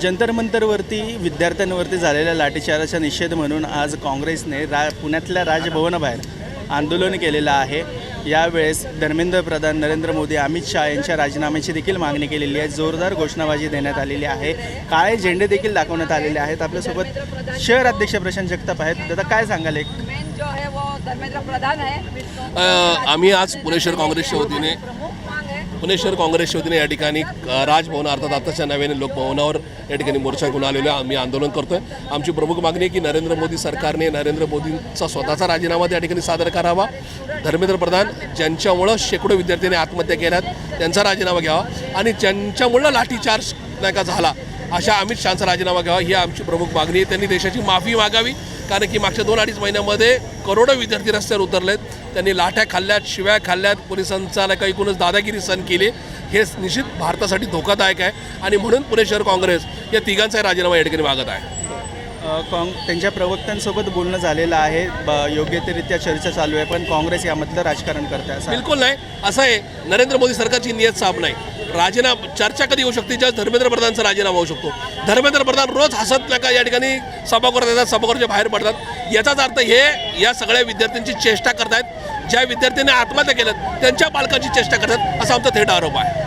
जंतर मंतरवरती विद्यार्थ्यांवरती झालेल्या लाठीचाराचा निषेध म्हणून आज काँग्रेसने पुण्यातल्या राजभवनाबाहेर आंदोलन केलेलं आहे। यावेळेस धर्मेंद्र प्रधान नरेंद्र मोदी अमित शहा यांच्या राजीनाम्याची देखील मागणी केलेली आहे। जोरदार घोषणाबाजी देण्यात आलेली आहे। काळे झेंडे देखील दाखवण्यात आलेले आहेत। आपल्यासोबत शहर अध्यक्ष प्रशांत जगताप आहेत। दादा काय सांगाल? एक जो है वो धर्मेंद्र प्रधान है। आम्ही आज पुणे शहर काँग्रेसच्या वतीने या ठिकाणी राजभवन अर्थात आताच्या नव्याने लोकभवनावर या ठिकाणी मोर्चा घेऊन आलेलो आहे। आम्ही आंदोलन करतोय। आमची प्रमुख मागणी आहे की नरेंद्र मोदी सरकारने नरेंद्र मोदींचा स्वतःचा राजीनामा त्या ठिकाणी सादर करावा। धर्मेंद्र प्रधान ज्यांच्यामुळं शेकडो विद्यार्थ्यांनी आत्महत्या केल्यात त्यांचा राजीनामा घ्यावा आणि ज्यांच्यामुळं लाठीचार्ज नाही का झाला अशा अमित शहाचा राजीनामा घ्यावा ही आमची प्रमुख मागणी आहे। त्यांनी देशाची माफी मागावी कारण की मागच्या 2-2.5 महिन्यामध्ये करोडो विद्यार्थी रस्त्यावर उतरलेत। त्यांनी लाठ्या खाल्ल्यात, शिव्या खाल्ल्यात, पोलिसांचा एकूणच दादागिरी सहन केली। हे निश्चित भारतासाठी धोकादायक आहे आणि म्हणून पुणे शहर काँग्रेस या तिघांचा राजीनामा या ठिकाणी मागत आहे। त्यांच्या प्रवक्त्यांसोबत बोलणं झालेलं आहे। योग्यरित्या चर्चा चालू आहे, पण काँग्रेस यामधलं राजकारण करते असं बिलकुल नाही। असं आहे, नरेंद्र मोदी सरकारची नियत साफ नाही। चर्चा कधी होऊ शकते ज्या धर्मेंद्र प्रधानचा राजीनामा होऊ शकतो। धर्मेंद्र प्रधान रोज हसत नका या ठिकाणी सभागृहात येतात, सभागृहाच्या बाहेर पडतात। याचाच अर्थ हे या सगळ्या विद्यार्थ्यांची चेष्टा करतायत। ज्या विद्यार्थ्यांनी आत्महत्या केल्यात त्यांच्या पालकांची चेष्टा करतात असा आमचा थेट आरोप आहे।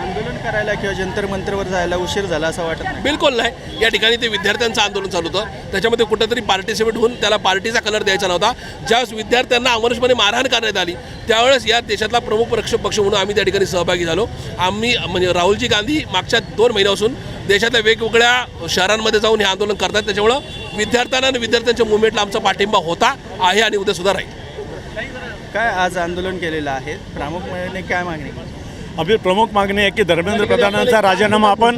आंदोलन करायला किंवा जंतर मंतरवर जायला उशीर झाला असं वाटत नाही? बिलकुल नाही। या ठिकाणी ते विद्यार्थ्यांचं आंदोलन चालू होतं, त्याच्यामध्ये कुठेतरी पार्टिसिपेट होऊन त्याला पार्टीचा कलर द्यायचा नव्हता। ज्यावेळेस विद्यार्थ्यांना अमानुषपणे मारहाण करण्यात आली त्यावेळेस या देशातला प्रमुख पक्ष म्हणून आम्ही त्या ठिकाणी सहभागी झालो। आम्ही म्हणजे राहुलजी गांधी मागच्या 2 महिन्यापासून देशातल्या वेगवेगळ्या शहरांमध्ये जाऊन हे आंदोलन करतात। त्याच्यामुळं विद्यार्थ्यांना आणि विद्यार्थ्यांच्या मुवमेंटला आमचा पाठिंबा होता, आहे आणि उद्या सुद्धा राहील। काय आज आंदोलन केलेलं आहे? प्रामुख्याने काय मागणी? आपली प्रमुख मागणी आहे की धर्मेंद्र प्रधानांचा राजीनामा आपण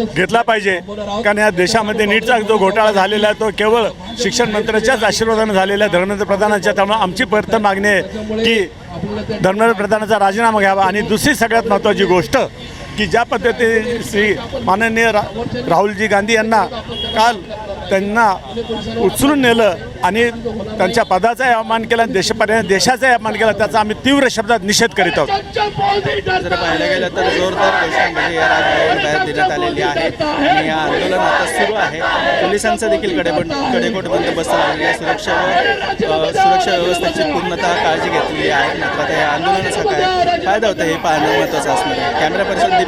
घेतला पाहिजे। कारण या देशामध्ये नीटचा जो घोटाळा झालेला आहे तो केवळ शिक्षण मंत्र्याच्याच आशीर्वादाने झालेला आहे, धर्मेंद्र प्रधानांच्या। त्यामुळे आमची प्रथम मागणी आहे की धर्मेंद्र प्रधानांचा राजीनामा घ्यावा। आणि दुसरी सगळ्यात महत्त्वाची गोष्ट की ज्या पद्धतीने श्री माननीय राहुलजी गांधी यांना काल त्यांना उचलून नेलं आणि त्यांच्या पदाचाही अपमान केला, देशाचाही अपमान केला, त्याचा आम्ही तीव्र शब्दात निषेध करीत आहोत। जर पाहायला गेलं तर जोरदार घोषणाबाजी या राजभवन बाहेर देण्यात आलेली आहे आणि या आंदोलन आता सुरू आहे। पोलिसांचा देखील कडेकोट बंदोबस्त लावलेला आहे। सुरक्षा व्यवस्थेची पूर्णतः काळजी घेतलेली आहे। मात्र आता या आंदोलनाचा काय फायदा होता हे पाहणं महत्त्वाचं असणार आहे। Camera person